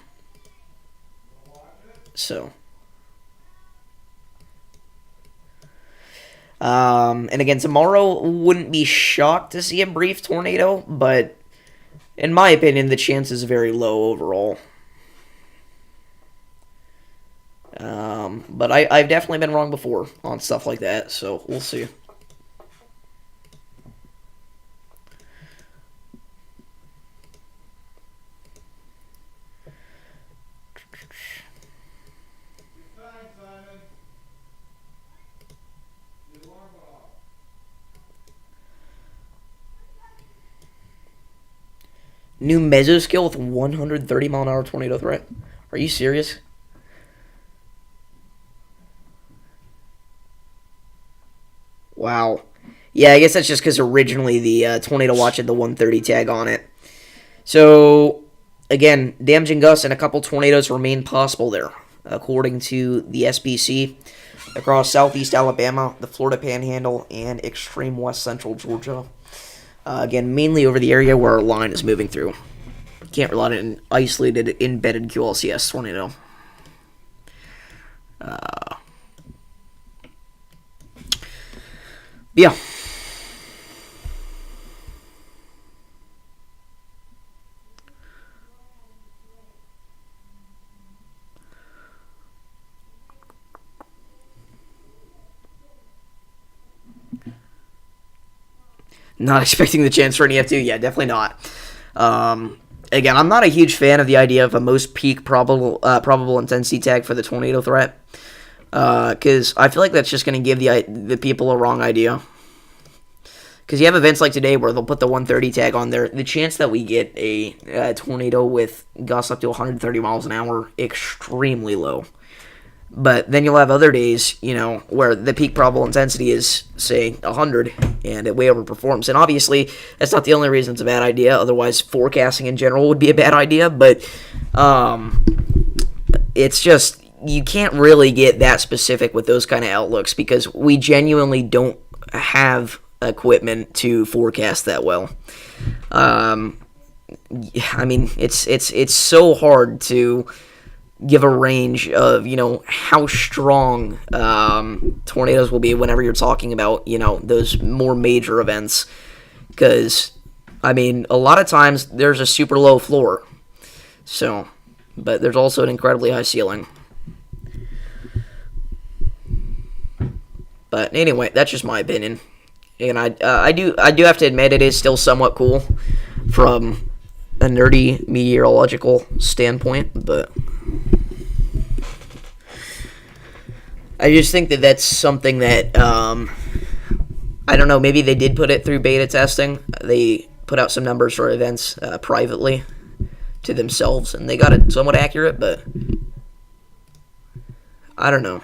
So, and again, tomorrow wouldn't be shocked to see a brief tornado, but in my opinion, the chance is very low overall. But I've definitely been wrong before on stuff like that, so we'll see. New mesoscale with 130 mile an hour tornado threat. Are you serious? Wow. Yeah, I guess that's just because originally the tornado watch had the 130 tag on it. So, again, damaging gusts and a couple tornadoes remain possible there, according to the SPC, across southeast Alabama, the Florida Panhandle, and extreme west central Georgia. Again, mainly over the area where our line is moving through. You can't rely on an isolated, embedded QLCS tornado. Yeah. Not expecting the chance for an EF2. Yeah, definitely not. Again, I'm not a huge fan of the idea of a most peak probable intensity tag for the tornado threat, because I feel like that's just going to give the people a wrong idea. Because you have events like today where they'll put the 130 tag on there. The chance that we get a tornado with gusts up to 130 miles an hour, extremely low. But then you'll have other days, where the peak probable intensity is, say, 100, and it way overperforms. And obviously, that's not the only reason it's a bad idea. Otherwise, forecasting in general would be a bad idea. But it's just, you can't really get that specific with those kind of outlooks because we genuinely don't have equipment to forecast that well. I mean, it's so hard to give a range of, how strong tornadoes will be whenever you're talking about, those more major events. Because, I mean, a lot of times there's a super low floor. So, but there's also an incredibly high ceiling. But anyway, that's just my opinion. And I do have to admit it is still somewhat cool from a nerdy meteorological standpoint, but I just think that that's something that, I don't know, maybe they did put it through beta testing. They put out some numbers for events privately to themselves, and they got it somewhat accurate, but I don't know.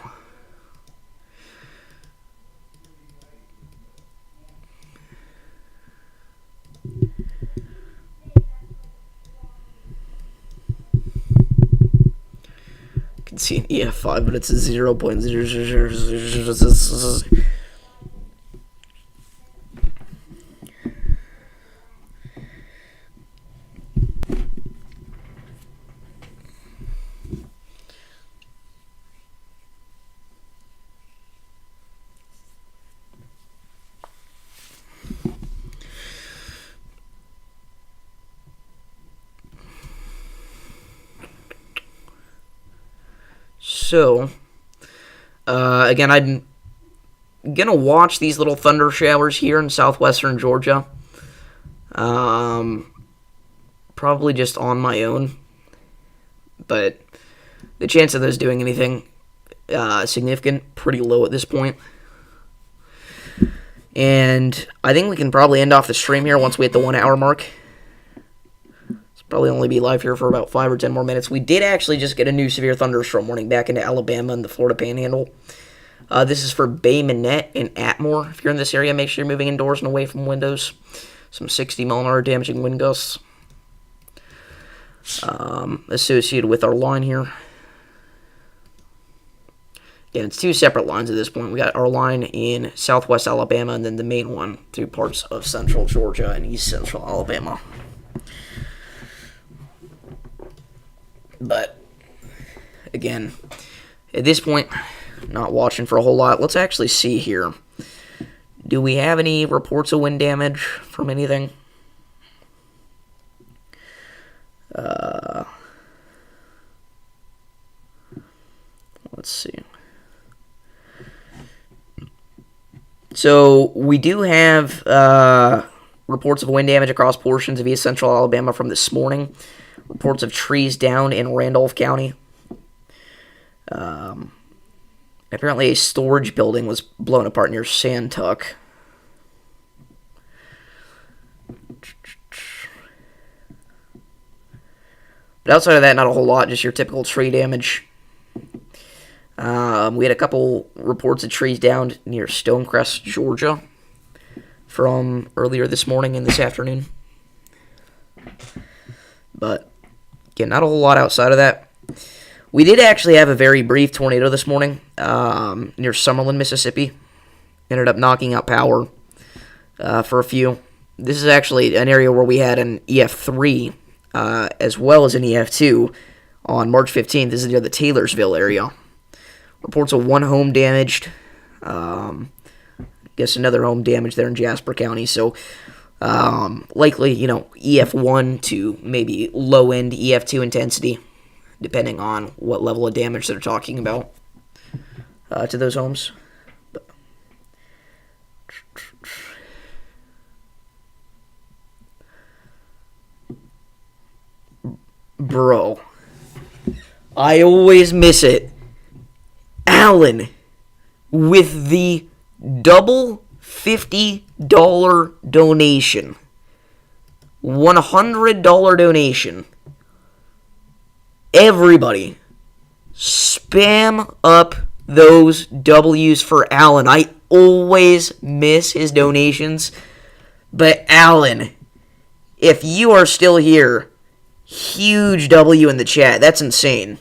See an EF5, but it's a 0.0000. So, again, I'm going to watch these little thunder showers here in southwestern Georgia. Probably just on my own. But the chance of those doing anything significant, pretty low at this point. And I think we can probably end off the stream here once we hit the 1 hour mark. It's probably only be live here for about 5 or 10 more minutes. We did actually just get a new severe thunderstorm warning back into Alabama and the Florida Panhandle. This is for Bay Minette and Atmore. If you're in this area, make sure you're moving indoors and away from windows. Some 60-mile-an-hour damaging wind gusts associated with our line here. Again, it's two separate lines at this point. We got our line in southwest Alabama and then the main one through parts of central Georgia and east central Alabama. But, again, at this point, not watching for a whole lot. Let's actually see here. Do we have any reports of wind damage from anything? Let's see. So we do have reports of wind damage across portions of east central Alabama from this morning. Reports of trees down in Randolph County. Apparently a storage building was blown apart near Santuck. But outside of that, not a whole lot, just your typical tree damage. We had a couple reports of trees down near Stonecrest, Georgia, from earlier this morning and this afternoon. But, again, not a whole lot outside of that. We did actually have a very brief tornado this morning near Summerlin, Mississippi. Ended up knocking out power for a few. This is actually an area where we had an EF3 as well as an EF2 on March 15th. This is near the Taylorsville area. Reports of one home damaged. I guess another home damaged there in Jasper County. So likely, EF1 to maybe low-end EF2 intensity, depending on what level of damage they're talking about to those homes. Bro, I always miss it. Alan, with the double $50 donation, $100 donation. Everybody, spam up those W's for Alan. I always miss his donations. But Alan, if you are still here, huge W in the chat. That's insane.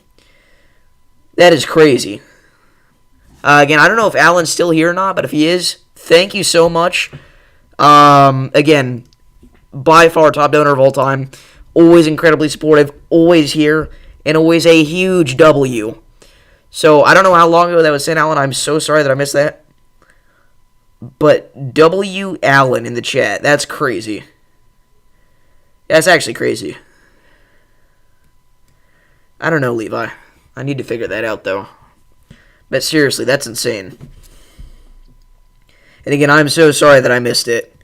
That is crazy. Again, I don't know if Alan's still here or not, but if he is, thank you so much. Again, by far top donor of all time. Always incredibly supportive. Always here. And always a huge W. So, I don't know how long ago that was sent, Alan. I'm so sorry that I missed that. But W. Allen in the chat. That's crazy. That's actually crazy. I don't know, Levi. I need to figure that out, though. But seriously, that's insane. And again, I'm so sorry that I missed it.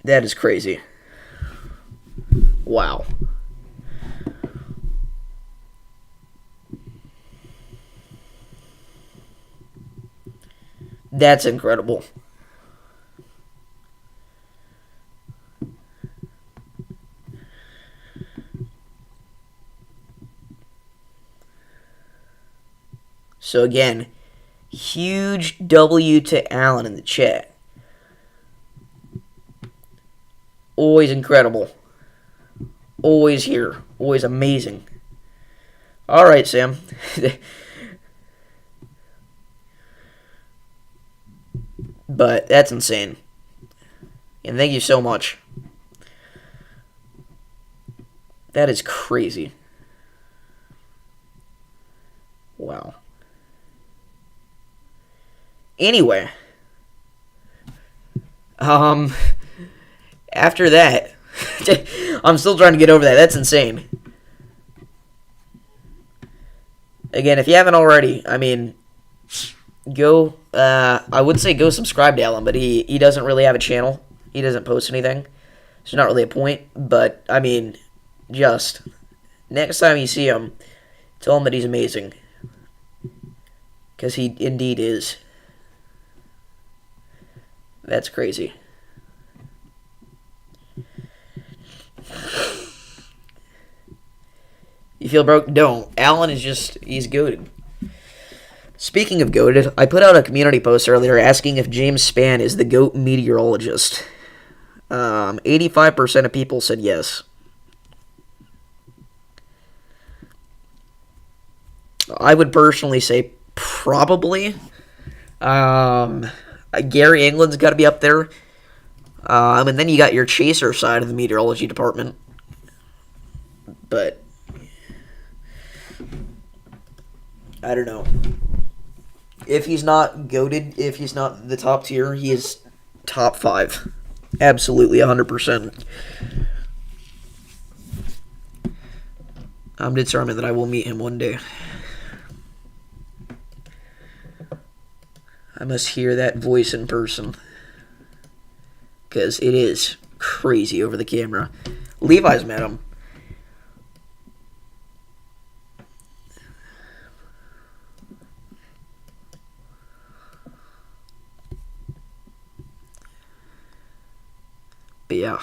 That is crazy. Wow. That's incredible. So again, huge W to Alan in the chat. Always incredible. Always here. Always amazing. Alright, Sam. But that's insane. And thank you so much. That is crazy. Wow. Anyway. After that, I'm still trying to get over that. That's insane. Again, if you haven't already, I mean, go, I would say go subscribe to Alan, but he doesn't really have a channel. He doesn't post anything. There's not really a point, but, I mean, just, next time you see him, tell him that he's amazing. Because he indeed is. That's crazy. You feel broke? Don't. Alan is just, he's goated. Speaking of goated, I put out a community post earlier asking if James Spann is the GOAT meteorologist. 85% of people said yes. I would personally say probably. Gary England's got to be up there. And then you got your chaser side of the meteorology department. But I don't know. If he's not goated, if he's not the top tier, he is top 5. Absolutely, 100%. I'm determined that I will meet him one day. I must hear that voice in person. Because it is crazy over the camera. Levi's met him. But yeah.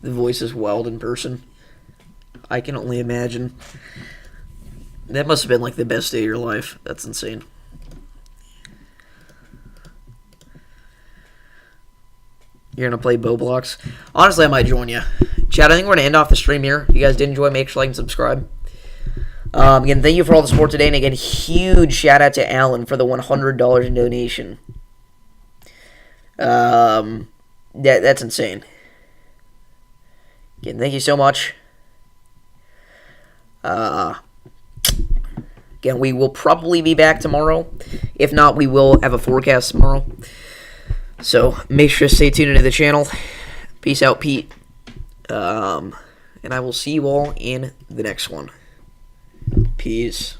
The voice is wild in person. I can only imagine. That must have been like the best day of your life. That's insane. You're going to play bow blocks? Honestly, I might join you. Chat, I think we're going to end off the stream here. If you guys did enjoy, make sure to like and subscribe. Again, thank you for all the support today. And again, huge shout out to Alan for the $100 in donation. That's insane. Again, thank you so much. Again, we will probably be back tomorrow. If not, we will have a forecast tomorrow. So make sure to stay tuned into the channel. Peace out, Pete. And I will see you all in the next one. Peace.